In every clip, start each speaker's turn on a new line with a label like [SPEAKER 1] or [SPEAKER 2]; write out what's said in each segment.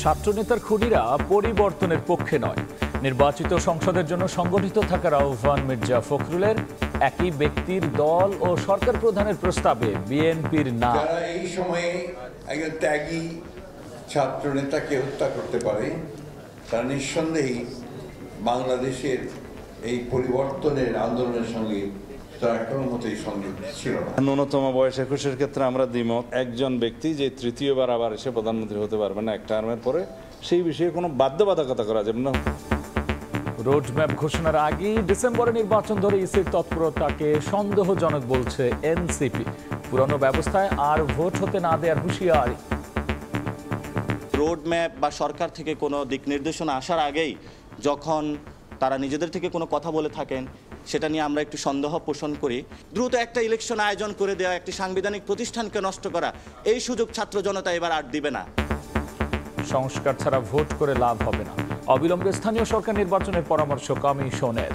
[SPEAKER 1] ছাত্রনেতার খুনিরা পরিবর্তনের পক্ষে নয়, নির্বাচিত সংসদের জন্য সংগঠিত থাকার আহ্বান মির্জা ফখরুলের। একই ব্যক্তির দল ও সরকার প্রধানের প্রস্তাবে বিএনপির না।
[SPEAKER 2] যারা এই সময়ে একজন ত্যাগী ছাত্রনেতাকে হত্যা করতে পারে তারা নিঃসন্দেহেই বাংলাদেশের এই পরিবর্তনের আন্দোলনের সঙ্গে
[SPEAKER 3] ন্যূনতম বয়স 21-এর ক্ষেত্রে আমরা দ্বিমত। একজন ব্যক্তি যে তৃতীয়বার আবার এসে প্রধানমন্ত্রী হতে পারবে না এক টার্মের পরে, সেই বিষয়ে কোনো বাধ্যবাধকতা করা যাবে না।
[SPEAKER 1] রোডম্যাপ ঘোষণার আগেই ডিসেম্বরে নির্বাচন ধরে ইসির তৎপরতাকে সন্দেহজনক বলছে এনসিপি। পুরনো ব্যবস্থায় আর ভোট হতে না দেওয়ার হুঁশিয়ারি।
[SPEAKER 4] রোডম্যাপ বা সরকার থেকে কোনো দিক নির্দেশনা আসার আগেই যখন তারা নিজেদের থেকে কোনো কথা বলে থাকেন, সেটা নিয়ে আমরা একটু সন্দেহ পোষণ করি। দ্রুত একটা ইলেকশন আয়োজন করে দেওয়া, একটি সাংবিধানিক প্রতিষ্ঠানকে নষ্ট করা, এই সুযোগ ছাত্র জনতা এবার আর দিবে না।
[SPEAKER 1] সংস্কার ছাড়া ভোট করে লাভ হবে না, অবিলম্বে স্থানীয় সরকার নির্বাচনের পরামর্শ কমিশনের।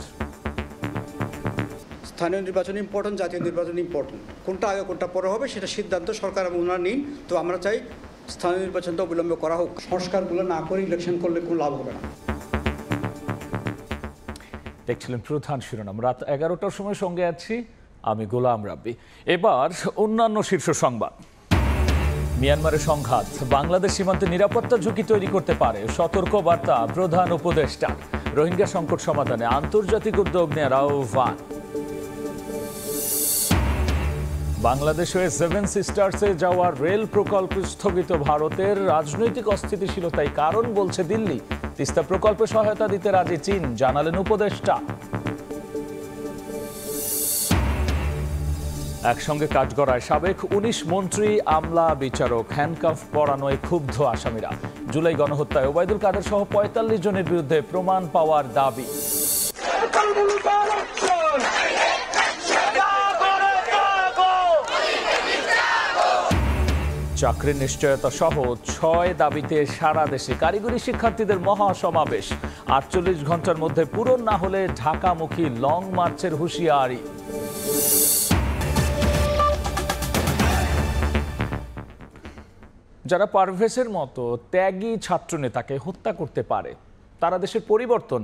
[SPEAKER 5] স্থানীয় নির্বাচন ইম্পর্টেন্ট, জাতীয় নির্বাচন ইম্পর্টেন্ট, কোনটা আগে কোনটা পরে হবে সেটা সিদ্ধান্ত সরকার এবং ওনারা নিন। তো আমরা চাই স্থানীয় নির্বাচনটা অবিলম্বে করা হোক। সংস্কারগুলো না করে ইলেকশন করলে কোনো লাভ হবে না।
[SPEAKER 1] দেখছিলেন প্রধান শিরোনাম। রাত 11টার সময় সঙ্গে আছি আমি গোলাম রাব্বি। এবার অন্যান্য শীর্ষ সংবাদ। মিয়ানমারের সংঘাত বাংলাদেশ সীমান্তে নিরাপত্তা ঝুঁকি তৈরি করতে পারে, সতর্ক বার্তা প্রধান উপদেষ্টা। রোহিঙ্গা সংকট সমাধানে আন্তর্জাতিক উদ্যোগ নেওয়ার আহ্বান। বাংলাদেশ হয়ে সেভেন সিস্টার্সে যাওয়ার রেল প্রকল্প স্থগিত ভারতের, রাজনৈতিক অস্থিতিশীলতাই কারণ বলছে দিল্লি। তিস্তা প্রকল্পে সহায়তা দিতে রাজি চীন, জানালেন উপদেষ্টা। একসঙ্গে কাঠগড়ায় সাবেক 19 মন্ত্রী, আমলা, বিচারক, হ্যান্ডকাফ পরানোয় ক্ষুব্ধ আসামিরা। জুলাই গণহত্যায় ওবায়দুল কাদের সহ 45 জনের বিরুদ্ধে প্রমাণ পাওয়ার দাবি। চাকরির নিশ্চয়তা সহ 6 দাবিতে সারা দেশে কারিগরি শিক্ষার্থীদের মহাসমাবেশ। 48 ঘন্টার মধ্যে পূরণ না হলে ঢাকামুখী লং মার্চের হুঁশিয়ারি। যারা পারভেজের মতো ত্যাগী ছাত্রনেতাকে হত্যা করতে পারে তারা দেশের পরিবর্তন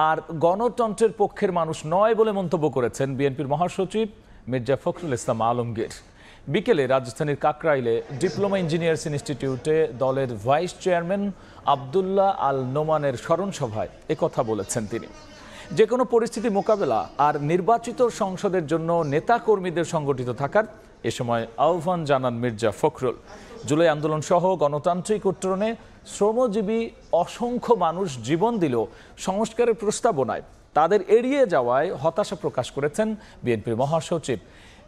[SPEAKER 1] আর গণতন্ত্রের পক্ষের মানুষ নয় বলে মন্তব্য করেছেন বিএনপির মহাসচিব মির্জা ফখরুল ইসলাম আলমগীর। বিকেলে রাজধানীর কাকরাইলে ডিপ্লোমা ইঞ্জিনিয়ার্স ইনস্টিটিউটে দলের ভাইস চেয়ারম্যান আবদুল্লাহ আল নোমানের স্মরণ সভায় একথা বলেছেন তিনি। যে কোনো পরিস্থিতি মোকাবেলা আর নির্বাচিত সংসদের জন্য নেতাকর্মীদের সংগঠিত থাকার এ সময় আহ্বান জানান মির্জা ফখরুল। জুলাই আন্দোলন সহ গণতান্ত্রিক উত্তরণে শ্রমজীবী অসংখ্য মানুষ জীবন দিলেও সংস্কারের প্রস্তাবনায় তাদের এড়িয়ে যাওয়ায় হতাশা প্রকাশ করেছেন বিএনপির মহাসচিব।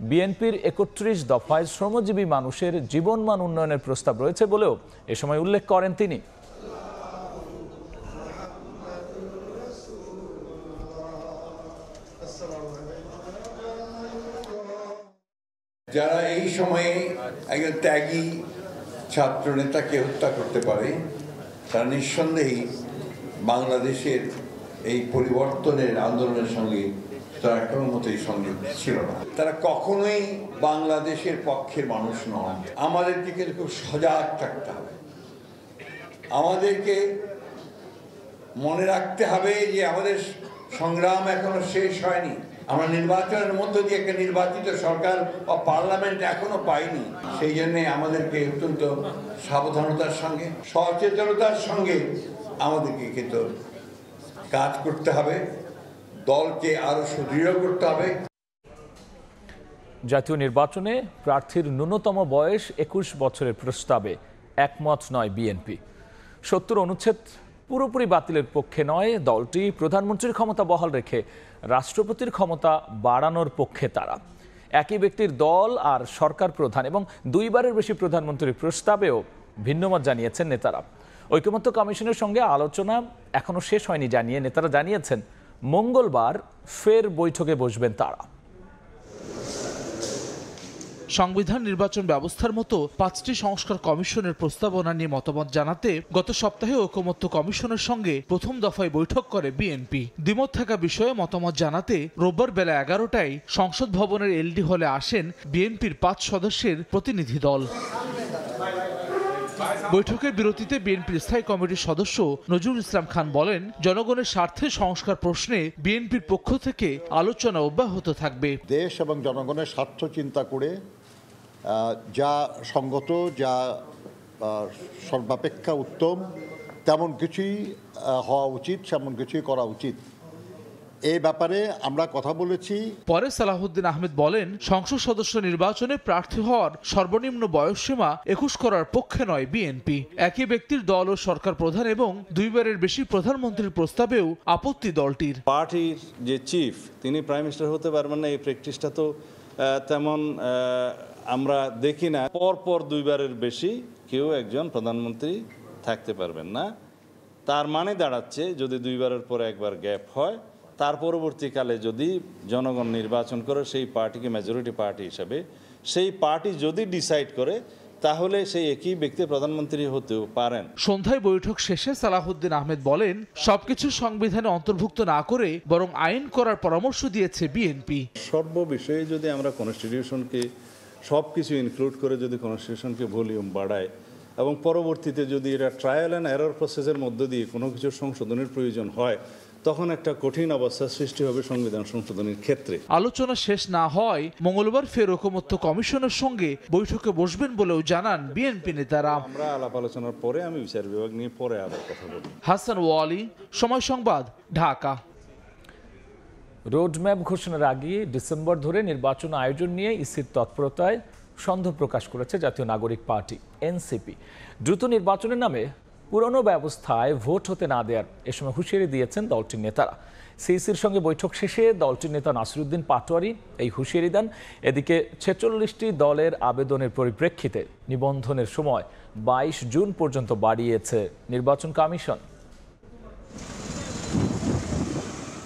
[SPEAKER 1] বিএনপির 31 দফায় শ্রমজীবী মানুষের জীবনমান উন্নয়নের প্রস্তাব রয়েছে বলেও এ সময় উল্লেখ করেন তিনি।
[SPEAKER 2] যারা এই সময়ে একজন ত্যাগী ছাত্রনেতাকে হত্যা করতে পারে তারা নিঃসন্দেহেই বাংলাদেশের এই পরিবর্তনের আন্দোলনের সঙ্গে তারা কোনো মতেই সংযুক্ত ছিল না। তারা কখনোই বাংলাদেশের পক্ষের মানুষ নন। আমাদেরকে কিন্তু খুব সজাগ থাকতে হবে। আমাদেরকে মনে রাখতে হবে যে আমাদের সংগ্রাম এখনো শেষ হয়নি। আমরা নির্বাচনের মধ্য দিয়ে একটা নির্বাচিত সরকার বা পার্লামেন্ট এখনো পাইনি। সেই জন্যে আমাদেরকে অত্যন্ত সাবধানতার সঙ্গে সচেতনতার সঙ্গে আমাদেরকে কিন্তু কাজ করতে হবে, দলকে আরো সুদৃঢ় করতে হবে।
[SPEAKER 1] জাতীয় নির্বাচনে প্রার্থীর ন্যূনতম বয়স 21 বছরের প্রস্তাবে একমত নয় বিএনপি। 70 অনুচ্ছেদ পুরোপুরি বাতিলের পক্ষে নয় দলটি, প্রধানমন্ত্রীর ক্ষমতা বহাল রেখে রাষ্ট্রপতির ক্ষমতা বাড়ানোর পক্ষে তারা। একই ব্যক্তির দল আর সরকার প্রধান এবং 2 বারের বেশি প্রধানমন্ত্রীর প্রস্তাবেও ভিন্নমত জানিয়েছেন নেতারা। ঐকমত্য কমিশনের সঙ্গে আলোচনা এখনো শেষ হয়নি জানিয়ে নেতারা জানিয়েছেন মঙ্গলবার ফের বৈঠকে বসবেন তারা।
[SPEAKER 6] সংবিধান নির্বাচন ব্যবস্থার মতো 5টি সংস্কার কমিশনের প্রস্তাবনা নিয়ে মতামত জানাতে গত সপ্তাহে ঐকমত্য কমিশনের সঙ্গে প্রথম দফায় বৈঠক করে বিএনপি। দ্বিমত থাকা বিষয়ে মতামত জানাতে রোববার বেলা 11টায় সংসদ ভবনের এলডি হলে আসেন বিএনপির 5 সদস্যের প্রতিনিধি দল। বৈঠকের বিরতিতে বিএনপির স্থায়ী কমিটির সদস্য নজরুল ইসলাম খান বলেন, জনগণের স্বার্থে সংস্কার প্রশ্নে বিএনপির পক্ষ থেকে আলোচনা অব্যাহত থাকবে।
[SPEAKER 7] দেশ এবং জনগণের স্বার্থ চিন্তা করে যা সঙ্গত, যা সর্বাপেক্ষা উত্তম, তেমন কিছুই হওয়া উচিত, তেমন কিছুই করা উচিত। এই ব্যাপারে আমরা কথা বলেছি।
[SPEAKER 6] পরে সালাহুদ্দিন আহমেদ বলেন, সংসদ সদস্য নির্বাচনে প্রার্থী হওয়ার সর্বনিম্ন বয়সসীমা 21 করার পক্ষে নয় বিএনপি। একই ব্যক্তির দল ও সরকার প্রধান এবং দুইবারের বেশি প্রধানমন্ত্রীর প্রস্তাবেও আপত্তি দলটির।
[SPEAKER 3] পার্টির যে চিফ তিনি প্রাইম মিনিস্টার হতে পারবেন না, এই প্র্যাকটিসটা তো তেমন আমরা দেখি না। পরপর দুইবারের বেশি কেউ একজন প্রধানমন্ত্রী থাকতে পারবেন না। তার মানে দাঁড়াচ্ছে, যদি দুইবারের পরে একবার গ্যাপ হয়, তার পরবর্তীকালে যদি জনগণ নির্বাচন করে সেই পার্টিকে মেজরিটি পার্টি হিসাবে, সেই পার্টি যদি ডিসাইড করে, তাহলে সেই একই ব্যক্তি প্রধানমন্ত্রী হতেও পারেন।
[SPEAKER 6] সন্ধ্যায় বৈঠক শেষে সালাহুদ্দিন আহমেদ বলেন, সবকিছু সংবিধানে অন্তর্ভুক্ত না করে বরং আইন করার পরামর্শ দিয়েছে বিএনপি।
[SPEAKER 3] সর্ববিষয়ে যদি আমরা কনস্টিটিউশনকে সব কিছু ইনক্লুড করে যদি কনস্টিটিউশনকে ভলিউম বাড়ায় এবং পরবর্তীতে যদি এটা ট্রায়াল অ্যান্ড এরর প্রসেসের মধ্য দিয়ে কোনো কিছু সংশোধনের প্রয়োজন হয়, তখন একটা কঠিন অবস্থার সৃষ্টি হবে সংবিধান সংশোধনের ক্ষেত্রে।
[SPEAKER 6] আলোচনা শেষ না হয় মঙ্গলবার ফের ঐকমত্য কমিশনের সঙ্গে বৈঠকে বসবেন বলেও জানান বিএনপি নেতারা।
[SPEAKER 3] আমরা আলাপ আলোচনার পরে আমি বিচার বিভাগ নিয়ে পরে আবার কথা বলব।
[SPEAKER 6] হাসান ওয়ালি, সময় সংবাদ, ঢাকা।
[SPEAKER 1] রোডম্যাপ ঘোষণার আগে ডিসেম্বর ধরে নির্বাচন আয়োজন নিয়ে ইসির তৎপরতায় সন্দেহ প্রকাশ করেছে জাতীয় নাগরিক পার্টি এনসিপি। দ্রুত নির্বাচনের নামে পুরনো ব্যবস্থায় ভোট হতে না দেওয়ার এ সময় হুঁশিয়ারি দিয়েছেন দলটির নেতারা। সিইসির সঙ্গে বৈঠক শেষে দলটির নেতা নাসিরুদ্দিন পাটোয়ারি এই হুঁশিয়ারি দেন। এদিকে 46টি দলের আবেদনের পরিপ্রেক্ষিতে নিবন্ধনের সময় 22 জুন পর্যন্ত বাড়িয়েছে নির্বাচন কমিশন।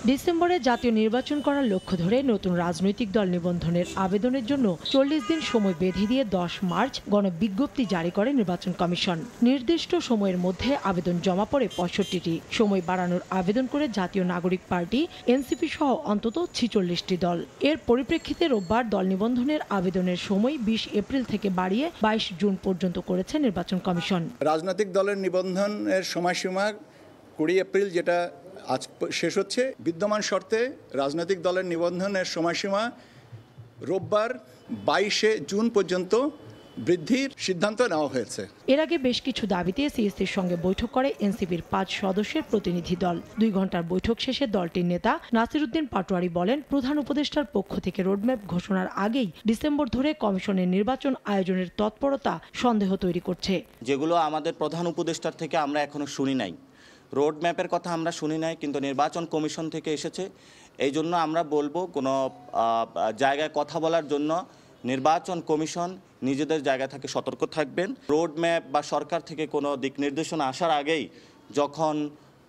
[SPEAKER 8] ডিসেম্বরে জাতীয় নির্বাচন করার লক্ষ্য ধরে নতুন রাজনৈতিক দল নিবন্ধনের আবেদনের জন্য 40 দিন সময় বেঁধে দিয়ে 10 মার্চ গণবিজ্ঞপ্তি জারি করে নির্বাচন কমিশন। নির্দিষ্ট সময়ের মধ্যে আবেদন জমা পড়ে 65টি। সময় বাড়ানোর আবেদন করে জাতীয় নাগরিক পার্টি এনসিপি সহ অন্তত 46টি দল। এর পরিপ্রেক্ষিতে রোববার দল নিবন্ধনের আবেদনের সময় 20 এপ্রিল থেকে বাড়িয়ে 22 জুন পর্যন্ত করেছে নির্বাচন কমিশন।
[SPEAKER 9] রাজনৈতিক দলের নিবন্ধনের সময়সীমা 20 এপ্রিল যেটা আজ শেষ হচ্ছে, বিদ্যমান শর্তে রাজনৈতিক দলের নিবন্ধনের সময়সীমা রোববার 22 জুন পর্যন্ত বৃদ্ধির সিদ্ধান্ত নেওয়া হয়েছে।
[SPEAKER 8] এর আগে বেশ কিছু দাবিতে সিইসির সঙ্গে বৈঠক করে এনসিপির 5 সদস্যের প্রতিনিধি দল। 2 ঘন্টার বৈঠক শেষে দলটির নেতা নাসিরুদ্দিন পাটোয়ারি বলেন, প্রধান উপদেষ্টার পক্ষ থেকে রোডম্যাপ ঘোষণার আগেই ডিসেম্বর ধরে কমিশনের নির্বাচন আয়োজনের তৎপরতা সন্দেহ তৈরি করছে।
[SPEAKER 4] যেগুলো আমাদের প্রধান উপদেষ্টার থেকে আমরা এখনো শুনি নাই, রোড ম্যাপের কথা আমরা শুনি নাই, কিন্তু নির্বাচন কমিশন থেকে এসেছে। এই জন্য আমরা বলবো, কোনো জায়গায় কথা বলার জন্য নির্বাচন কমিশন নিজেদের জায়গা থেকে সতর্ক থাকবেন। রোড ম্যাপ বা সরকার থেকে কোনো দিক নির্দেশনা আসার আগেই যখন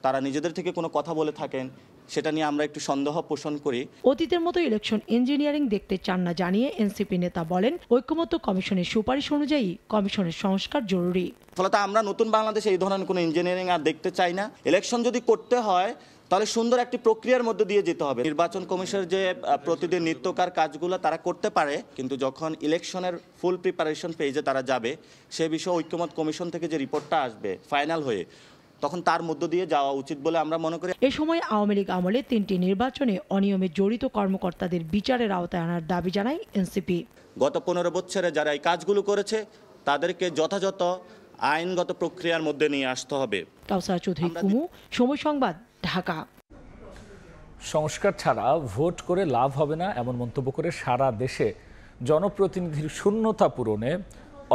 [SPEAKER 4] তারা নিজেদের থেকে কোনো কথা বলে থাকেন, সেটা নিয়ে আমরা একটু সন্দেহ পোষণ করি।
[SPEAKER 8] অতীতের মতো ইলেকশন ইঞ্জিনিয়ারিং দেখতে চান না জানিয়ে এনসিপি নেতা বলেন, ঐকমত্য কমিশনের সুপারিশ অনুযায়ী কমিশনের সংস্কার জরুরি।
[SPEAKER 4] ফলত আমরা নতুন বাংলাদেশে এই ধরনের কোনো ইঞ্জিনিয়ারিং আর দেখতে চাই না। ইলেকশন যদি করতে হয় তাহলে সুন্দর একটি প্রক্রিয়ার মধ্যে দিয়ে যেতে হবে। নির্বাচন কমিশনের যে প্রতিদিন নিত্যকার কাজগুলো তারা করতে পারে, কিন্তু যখন ইলেকশনের ফুল প্রিপারেশন পেজে তারা যাবে, সে বিষয়ে ঐকমত্য কমিশন থেকে যে রিপোর্টটা আসবে ফাইনাল হয়ে, তখন তার মধ্য দিয়ে যাওয়া উচিত বলে আমরা মনে করি।
[SPEAKER 8] এ সময় আওয়ামী লীগ আমলে 3টি নির্বাচনে অনিয়মে জড়িত কর্মকর্তাদের বিচারের আওতায় আনার দাবি জানায় এনসিপি।
[SPEAKER 4] গত 15 বছরে যারা এই কাজগুলো করেছে তাদেরকে যথাযথ আইনগত প্রক্রিয়ার মধ্যে নিয়ে আসতে হবে।
[SPEAKER 8] কাউসার চৌধুরী কুমু, সময় সংবাদ, ঢাকা।
[SPEAKER 1] সংস্কার ছাড়া ভোট করে লাভ হবে না এমন মন্তব্য করে সারা দেশে জনপ্রতিনিধির শূন্যতা পূরণে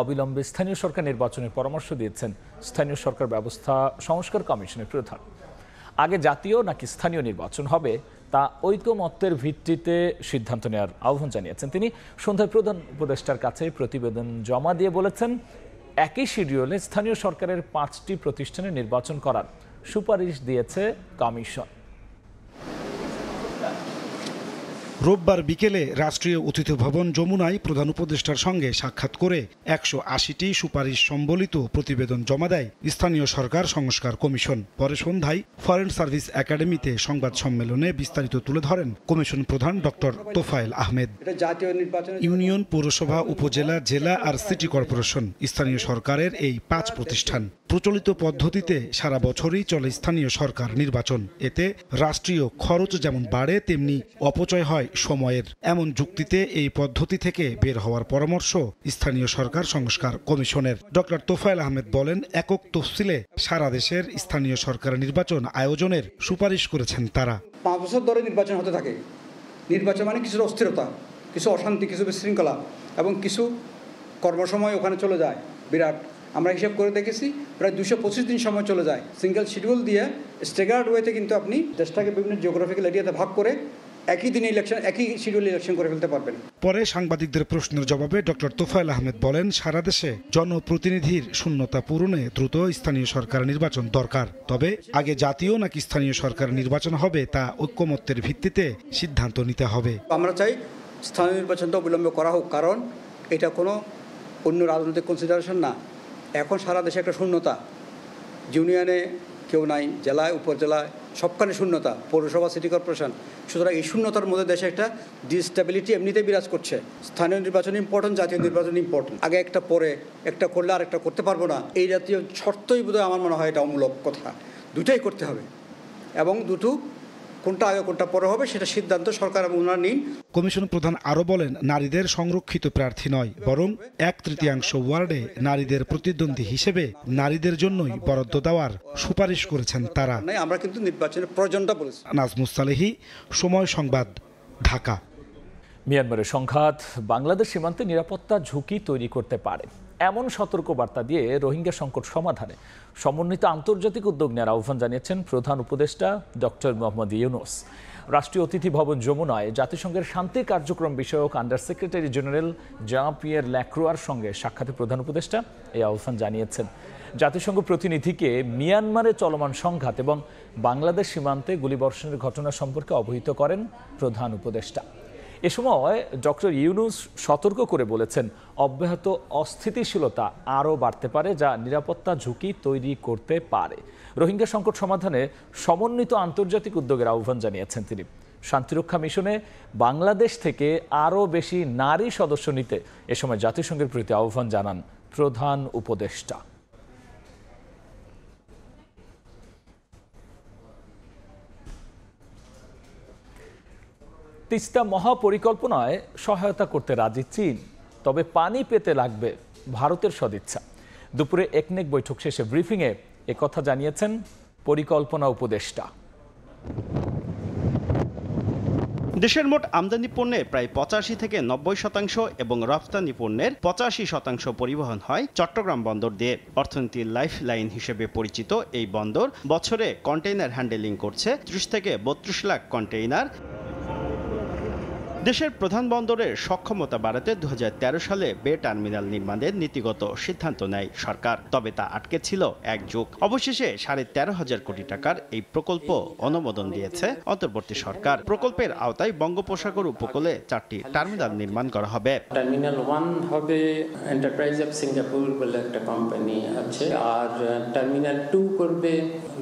[SPEAKER 1] অবিলম্বে স্থানীয় সরকার নির্বাচনের পরামর্শ দিয়েছেন স্থানীয় সরকার ব্যবস্থা সংস্কার কমিশনের প্রধান। আগে জাতীয় নাকি স্থানীয় নির্বাচন হবে তা ঐকমত্যের ভিত্তিতে সিদ্ধান্ত নেওয়ার আহ্বান জানিয়েছেন তিনি। সন্ধ্যায় প্রধান উপদেষ্টার কাছে প্রতিবেদন জমা দিয়ে বলেছেন, একই শিডিউলে স্থানীয় সরকারের 5টি প্রতিষ্ঠানে নির্বাচন করার সুপারিশ দিয়েছে কমিশন।
[SPEAKER 10] রোববার বিকেলে রাষ্ট্রীয় অতিথি ভবন যমুনায় প্রধান উপদেষ্টার সঙ্গে সাক্ষাৎ করে 180টি সুপারিশ সম্বলিত প্রতিবেদন জমা দেয় স্থানীয় সরকার সংস্কার কমিশন। পরে সন্ধ্যায় ফরেন সার্ভিস একাডেমিতে সংবাদ সম্মেলনে বিস্তারিত তুলে ধরেন কমিশন প্রধান ডক্টর তোফায়েল আহমেদ। ইউনিয়ন, পৌরসভা, উপজেলা, জেলা আর সিটি কর্পোরেশন স্থানীয় সরকারের এই 5 প্রতিষ্ঠান প্রচলিত পদ্ধতিতে সারা বছরই চলে স্থানীয় সরকার নির্বাচন। এতে রাষ্ট্রীয় খরচ যেমন বাড়ে তেমনি অপচয় হয় সময়ের। এমন যুক্তিতে এই পদ্ধতি থেকে বের হওয়ার পরামর্শ স্থানীয় সরকার সংস্কার কমিশনের। ডক্টর তোফায়েল আহমেদ বলেন, একক তফসিলে সারা দেশের স্থানীয় সরকার নির্বাচন আয়োজনের সুপারিশ করেছেন তারা।
[SPEAKER 5] 5 বছর ধরে নির্বাচন হতে থাকে। নির্বাচন মানে কিছু অস্থিরতা, কিছু অশান্তি, কিছু বিশৃঙ্খলা এবং কিছু কর্মসময় ওখানে চলে যায় বিরাট। আমরা হিসাব করে দেখেছি প্রায় 225 দিন সময় চলে যায়। সিঙ্গেল শিডিউল দিয়ে স্টেগার্ড ওয়েতে কিন্তু আপনি দেশটাকে বিভিন্ন জিওগ্রাফিক্যাল এরিয়াতে ভাগ করে একই দিনে ইলেকশন, একই শিডিউলে ইলেকশন করে ফেলতে পারবেন।
[SPEAKER 10] পরে সাংবাদিকদের প্রশ্নের জবাবে ডক্টর তোফায়েল আহমেদ বলেন, সারা দেশে জনপ্রতিনিধির শূন্যতা পূরণে দ্রুত স্থানীয় সরকার নির্বাচন দরকার। তবে আগে জাতীয় নাকি স্থানীয় সরকার নির্বাচন হবে তা ঐক্যমত্যের ভিত্তিতে সিদ্ধান্ত নিতে হবে।
[SPEAKER 5] আমরা চাই স্থানীয় নির্বাচনটা অবিলম্বে করা হোক, কারণ এটা কোনো অন্য রাজনৈতিক কনসিডারেশন না। এখন সারা দেশে একটা শূন্যতা, ইউনিয়নে কেউ নাই, জেলায়, উপজেলায় সবখানে শূন্যতা, পৌরসভা, সিটি কর্পোরেশন। সুতরাং এই শূন্যতার মধ্যে দেশে একটা ডিস্টেবিলিটি এমনিতেই বিরাজ করছে। স্থানীয় নির্বাচন ইম্পর্টেন্ট, জাতীয় নির্বাচন ইম্পর্টেন্ট। আগে একটা পরে একটা করলে আর একটা করতে পারবো না, এই জাতীয় শর্তই বোধহয় আমার মনে হয় এটা অমূলক কথা। দুটাই করতে হবে এবং দুটো কোনটা আগে কোনটা পরে হবে সেটা সিদ্ধান্ত সরকার এবং ওনারা নিন।
[SPEAKER 10] কমিশন প্রধান আরও বলেন, নারীদের সংরক্ষিত প্রার্থী নয়, বরং 1/3 ওয়ার্ডে নারীদের প্রতিদ্বন্দ্বী হিসেবে নারীদের জন্যই বরাদ্দ দেওয়ার সুপারিশ করেছেন তারা।
[SPEAKER 5] আমরা কিন্তু নির্বাচনের প্রয়োজনটা বলেছি।
[SPEAKER 10] নাজমুস সালেহী, সময় সংবাদ, ঢাকা।
[SPEAKER 1] মিয়ানমারের সংঘাত বাংলাদেশ সীমান্তে নিরাপত্তা ঝুঁকি তৈরি করতে পারে এমন সতর্কবার্তা দিয়ে রোহিঙ্গা সংকট সমাধানে সমন্বিত আন্তর্জাতিক উদ্যোগ নেওয়ার আহ্বান জানিয়েছেন প্রধান উপদেষ্টা ডক্টর মোহাম্মদ ইউনূস। রাষ্ট্রীয় অতিথি ভবন যমুনায় জাতিসংঘের শান্তি কার্যক্রম বিষয়ক under secretary general Jean Pierre ল্যাক্রোয়ার সঙ্গে সাক্ষাতে প্রধান উপদেষ্টা এই আহ্বান জানিয়েছেন। জাতিসংঘ প্রতিনিধিকে মিয়ানমারে চলমান সংঘাত এবং বাংলাদেশ সীমান্তে গুলিবর্ষণের ঘটনা সম্পর্কে অবহিত করেন প্রধান উপদেষ্টা। এ সময় ডক্টর ইউনূস সতর্ক করে বলেছেন, অব্যাহত অস্থিতিশীলতা আরও বাড়তে পারে যা নিরাপত্তা ঝুঁকি তৈরি করতে পারে। রোহিঙ্গা সংকট সমাধানে সমন্বিত আন্তর্জাতিক উদ্যোগের আহ্বান জানিয়েছেন তিনি। শান্তিরক্ষা মিশনে বাংলাদেশ থেকে আরও বেশি নারী সদস্য নিতে এ সময় জাতিসংঘের প্রতি আহ্বান জানান প্রধান উপদেষ্টা। তিস্তা মহাপরিকল্পনায় সহায়তা করতে রাজি চীন, তবে পানি পেতে লাগবে ভারতের সদিচ্ছা। দুপুরে একনেক বৈঠক শেষে ব্রিফিংয়ে একথা জানিয়েছেন পরিকল্পনা উপদেষ্টা।
[SPEAKER 11] দেশের মোট আমদানি পণ্যের প্রায় 85 থেকে 90% এবং রপ্তানি পণ্যের 85% পরিবহন হয় চট্টগ্রাম বন্দর দিয়ে। অর্থনীতির লাইফ লাইন হিসেবে পরিচিত এই বন্দর বছরে কন্টেইনার হ্যান্ডেলিং করছে 30 থেকে 32 লাখ কন্টেইনার। দেশের প্রধান বন্দরের সক্ষমতা বাড়াতে 2013 সালে বে টার্মিনাল নির্মাণের নীতিগত সিদ্ধান্ত নেয় সরকার, তবে তা আটকে ছিল এক যুগ। অবশেষে 13,500 কোটি টাকার এই প্রকল্প অনুমোদন দিয়েছে অন্তর্বর্তী সরকার। প্রকল্পের আওতায় বঙ্গোপসাগর উপকূলে 4টি টার্মিনাল নির্মাণ করা হবে।
[SPEAKER 12] টার্মিনাল 1 হবে এন্টারপ্রাইজ অফ সিঙ্গাপুর বলে একটা কোম্পানি আছে, আর টার্মিনাল 2 করবে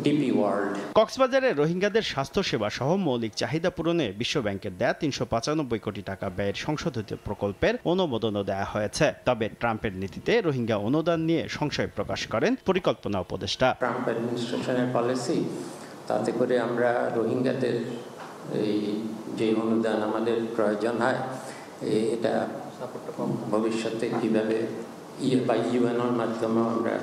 [SPEAKER 12] ডিপি ওয়ার্ল্ড।
[SPEAKER 11] কক্সবাজারে রোহিঙ্গাদের স্বাস্থ্যসেবা সহ মৌলিক চাহিদা পূরণে বিশ্বব্যাংকের দেয়া 395 কোটি টাকা ব্যয়ের সংশোধিত প্রকল্পের অনুমোদনও দেওয়া হয়েছে। তবে ট্রাম্পের নীতিতে রোহিঙ্গা অনুদান নিয়ে সংশয় প্রকাশ করেন পরিকল্পনা উপদেষ্টা।
[SPEAKER 12] ট্রাম্প অ্যাডমিনিস্ট্রেশনের পলিসি, তাতে করে আমরা রোহিঙ্গাদের এই যে অনুদান আমাদের প্রয়োজন হয় এটা ভবিষ্যতে কিভাবে ইউএনওর মাধ্যমে আমরা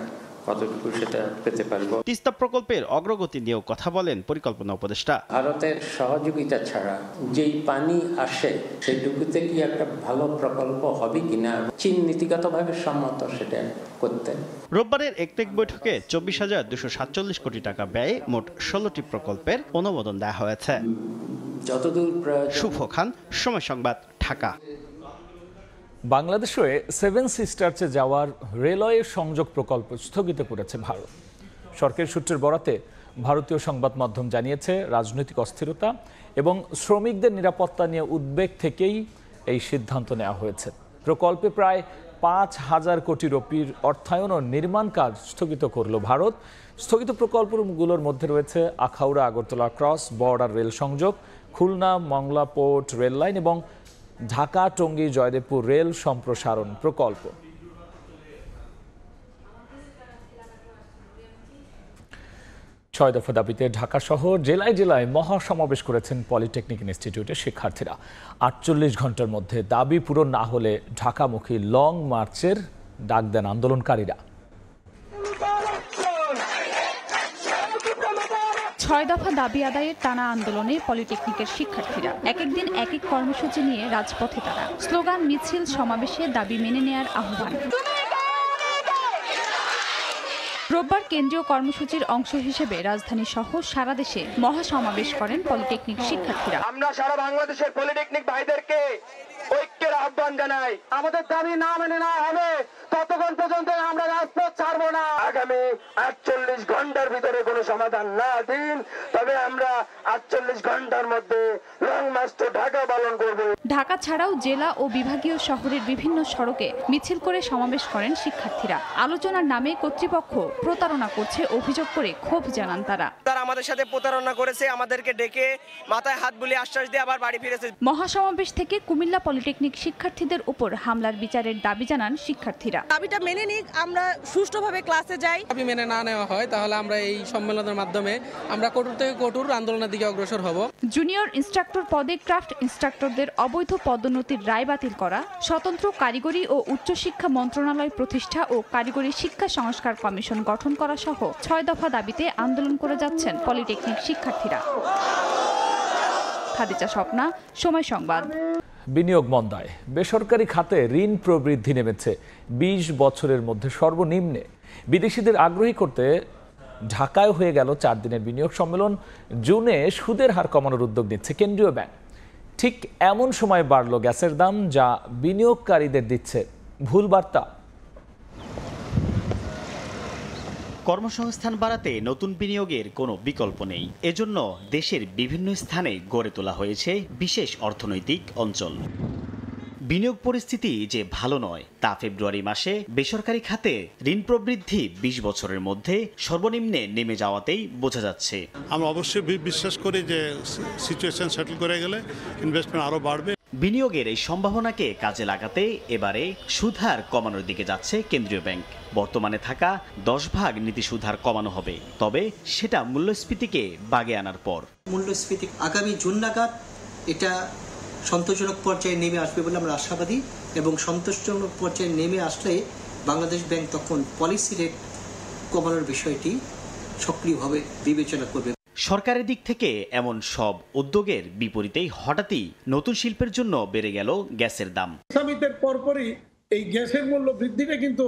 [SPEAKER 12] কতটুকু সেটা পেতে পারবো।
[SPEAKER 11] তিস্তা প্রকল্পের অগ্রগতি নিয়েও কথা বলেন পরিকল্পনা উপদেষ্টা।
[SPEAKER 12] ভারতের সহযোগিতা ছাড়া যেই পানি আসে সেটুকুতে কি একটা ভালো প্রকল্প হবে কিনা, চীন নীতিগতভাবে সম্মত সেটা করতে।
[SPEAKER 11] রোববারের একনেক বৈঠকে 24,247 কোটি টাকা ব্যয়ে মোট 16টি প্রকল্পের অনুমোদন দেওয়া হয়েছে।
[SPEAKER 12] যতদূর
[SPEAKER 11] শুভ খান, সময় সংবাদ, ঢাকা।
[SPEAKER 1] বাংলাদেশ হয়ে 7 সিস্টার্সে যাওয়ার রেলওয়ে সংযোগ প্রকল্প স্থগিত করেছে ভারত। সরকারি সূত্রের বরাতে ভারতীয় সংবাদ মাধ্যম জানিয়েছে, রাজনৈতিক অস্থিরতা এবং শ্রমিকদের নিরাপত্তা নিয়ে উদ্বেগ থেকেই এই সিদ্ধান্ত নেওয়া হয়েছে। প্রকল্পে প্রায় 5,000 কোটি রুপির অর্থায়ন ও নির্মাণ কাজ স্থগিত করল ভারত। স্থগিত প্রকল্পগুলোর মধ্যে রয়েছে Akhaura Agartala cross border rail সংযোগ, Khulna Mongla port rail line এবং ঢাকা টঙ্গী জয়দেবপুর রেল সম্প্রসারণ প্রকল্প। ছয় দফা দাবিতে ঢাকা শহর জেলায় জেলায় মহাসমাবেশ করেছেন পলিটেকনিক ইনস্টিটিউটের শিক্ষার্থীরা। 48 ঘন্টার মধ্যে দাবি পূরণ না হলে ঢাকামুখী লং মার্চের ডাক দেন আন্দোলনকারীরা।
[SPEAKER 13] 6 দফা দাবি আদায়ের টানা আন্দোলনে পলিটেকনিকের শিক্ষার্থীরা এক একদিন এক এক কর্মসূচি নিয়ে রাজপথে তারা স্লোগান, মিছিল, সমাবেশে দাবি মেনে নেয়ার আহ্বান। রোববার কেন্দ্রীয় কর্মসূচির অংশ হিসেবে রাজধানী সহ সারা দেশে মহাসমাবেশ করেন পলিটেকনিক শিক্ষার্থীরা।
[SPEAKER 14] আমরা সারা বাংলাদেশের পলিটেকনিক ভাইদেরকে ঐক্যের আহ্বান জানাই। আমাদের দাবি না মেনে নেওয়া হবে ততক্ষণ পর্যন্ত আমরা রাজপথ ছাড়বো না। আগামী 48 ঘন্টার ভিতরে কোনো সমাধান না দিন, তবে আমরা 48 ঘন্টার মধ্যে লং মার্চ টু ঢাকা পালন করব।
[SPEAKER 13] ঢাকা ছাড়াও জেলা ও বিভাগীয় শহরের বিভিন্ন সড়কে মিছিল করে সমাবেশ করেন শিক্ষার্থীরা। আলোচনার নামে কর্তৃপক্ষ প্রতারণা করছে অভিযোগ করে ক্ষোভ জানান তারা।
[SPEAKER 14] তারা আমাদের সাথে প্রতারণা করেছে, আমাদেরকে ডেকে মাথায় হাত বুলিয়ে আশ্বাস দিয়ে আবার বাড়ি ফিরেছে।
[SPEAKER 13] মহাসমাবেশ থেকে কুমিল্লা পলিটেকনিক শিক্ষার্থীদের উপর হামলার বিচারের দাবি জানান শিক্ষার্থীরা।
[SPEAKER 15] দাবিটা মেনে নিক, আমরা সুষ্ঠুভাবে ক্লাসে যাই।
[SPEAKER 16] দাবি মেনে না নেওয়া হয় তাহলে আমরা এই সম্মেলনের মাধ্যমে আমরা কঠোর থেকে কঠোর আন্দোলনের দিকে অগ্রসর হব।
[SPEAKER 13] জুনিয়র ইনস্ট্রাক্টর পদে ক্রাফট ইনস্ট্রাক্টরদের অবৈধ পদোন্নতির রায় বাতিল করা, স্বতন্ত্র কারিগরি ও উচ্চশিক্ষা মন্ত্রণালয় প্রতিষ্ঠা ও কারিগরি শিক্ষা সংস্কার কমিশন গঠন করা সহ 6 দফা দাবিতে আন্দোলন করে যাচ্ছেন পলিটেকনিক শিক্ষার্থীরা। খাদিজা স্বপ্না, সময় সংবাদ।
[SPEAKER 1] বিনিয়োগ মন্দায়, বেসরকারি খাতে ঋণ প্রবৃদ্ধি নেমেছে 20 বছরের মধ্যে সর্বনিম্নে। বিদেশিদের আগ্রহী করতে ঢাকায় হয়ে গেল 4 দিনের বিনিয়োগ সম্মেলন। জুনে সুদের হার কমানোর উদ্যোগ নিচ্ছে কেন্দ্রীয় ব্যাংক। ঠিক এমন সময় বাড়ল গ্যাসের দাম, যা বিনিয়োগকারীদের দিচ্ছে ভুল বার্তা।
[SPEAKER 11] কর্মসংস্থান বাড়াতে নতুন বিনিয়োগের কোনো বিকল্প নেই। এজন্য দেশের বিভিন্ন স্থানে গড়ে তোলা হয়েছে বিশেষ অর্থনৈতিক অঞ্চল। বিনিয়োগ পরিস্থিতি যে ভালো নয় তা ফেব্রুয়ারি মাসে বেসরকারি খাতে ঋণ প্রবৃদ্ধি 20 বছরের মধ্যে সর্বনিম্নে নেমে যাওয়াতেই বোঝা যাচ্ছে।
[SPEAKER 17] আমরা অবশ্যই বিশ্বাস করি যে সিচুয়েশন সেটেল করে গেলে ইনভেস্টমেন্ট আরো বাড়বে।
[SPEAKER 11] বিনিয়োগের এই সম্ভাবনাকে কাজে লাগাতে এবারে সুদ হার কমানোর দিকে যাচ্ছে কেন্দ্রীয় ব্যাংক। বর্তমানে থাকা 10 ভাগ নীতি সুদ হার কমানো হবে, তবে সেটা মূল্যস্ফীতিকে বাগে আনার পর।
[SPEAKER 18] মূল্যস্ফীতি আগামী জুন নাগাদ এটা সন্তোষজনক পর্যায়ে নেমে আসবে বলে আমরা আশাবাদী, এবং সন্তোষজনক পর্যায়ে নেমে আসলে বাংলাদেশ ব্যাংক তখন পলিসি রেট কমানোর বিষয়টি সক্রিয়ভাবে বিবেচনা করবে।
[SPEAKER 11] সরকারের দিক থেকে এমন সব উদ্যোগের বিপরীতেই হঠাৎই নতুন শিল্পের জন্য বেড়ে গেল গ্যাসের দাম।
[SPEAKER 19] সামিটের পরপরই এই গ্যাসের মূল্য বৃদ্ধিটা কিন্তু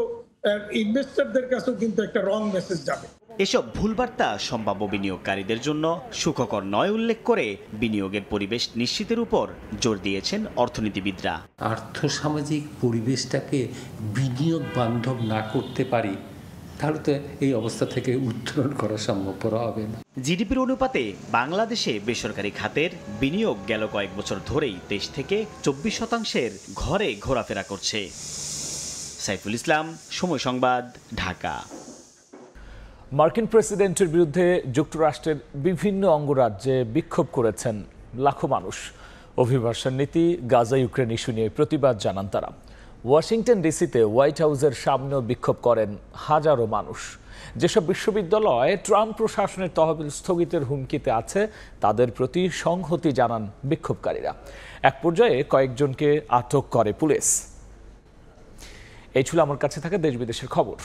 [SPEAKER 19] ইনভেস্টরদের কাছেও কিন্তু একটা রং মেসেজ যাবে।
[SPEAKER 11] এসব ভুলবার্তা সম্ভাব্য বিনিয়োগকারীদের জন্য সুখকর নয় উল্লেখ করে বিনিয়োগের পরিবেশ নিশ্চিতের উপর জোর দিয়েছেন অর্থনীতিবিদরা।
[SPEAKER 20] আর্থসামাজিক পরিবেশটাকে বিনিয়োগ বান্ধব না করতে পারি তাহলে তো এই অবস্থা থেকে উত্তরণ করা সম্ভবপর হবে না।
[SPEAKER 11] জিডিপির অনুপাতে বাংলাদেশে বেসরকারি খাতের বিনিয়োগ গেল কয়েক বছর ধরেই 23 থেকে 24% ঘরে ঘোরাফেরা করছে। সাইফুল ইসলাম, সময় সংবাদ, ঢাকা।
[SPEAKER 1] মার্কিন প্রেসিডেন্টের বিরুদ্ধে যুক্তরাষ্ট্রের বিভিন্ন অঙ্গরাজ্যে বিক্ষোভ করেছেন লাখো মানুষ। অভিবাসন নীতি, গাজা ইউক্রেন ইস্যু নিয়ে প্রতিবাদ জানান তারা। ওয়াশিংটন ডিসিতে হোয়াইট হাউসের সামনেও বিক্ষোভ করেন হাজারো মানুষ। যেসব বিশ্ববিদ্যালয়ে ট্রাম্প প্রশাসনের তহবিল স্থগিতের হুমকিতে আছে তাদের প্রতি সংহতি জানান বিক্ষোভকারীরা। এক পর্যায়ে কয়েকজনকে আটক করে পুলিশ। এই ছিল আমার কাছে থাকা দেশ বিদেশের খবর।